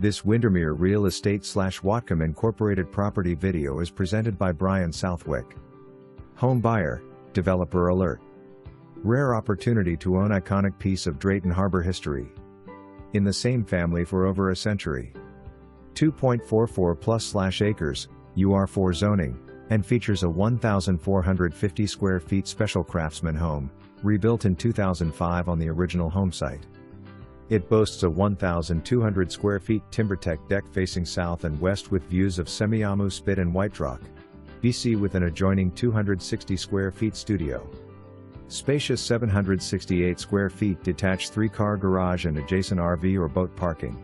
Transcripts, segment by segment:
This Windermere Real Estate / Whatcom Incorporated property video is presented by Brian Southwick. Home buyer, developer alert. Rare opportunity to own iconic piece of Drayton Harbor history. In the same family for over a century. 2.44+ acres, UR4 zoning, and features a 1,450 square feet special Craftsman home, rebuilt in 2005 on the original home site. It boasts a 1,200 square feet Timbertek deck facing south and west with views of Semiahmoo Spit Whiterock, BC, with an adjoining 260 square feet studio. Spacious 768 square feet detached 3-car garage and adjacent RV or boat parking.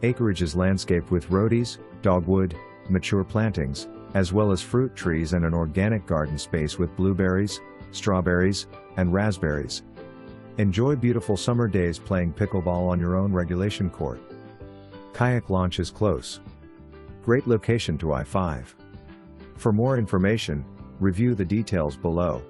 Acreage is landscaped with rhodys, dogwood, mature plantings, as well as fruit trees and an organic garden space with blueberries, strawberries, and raspberries. Enjoy beautiful summer days playing pickleball on your own regulation court. Kayak launch is close. Great location to I-5. For more information, review the details below.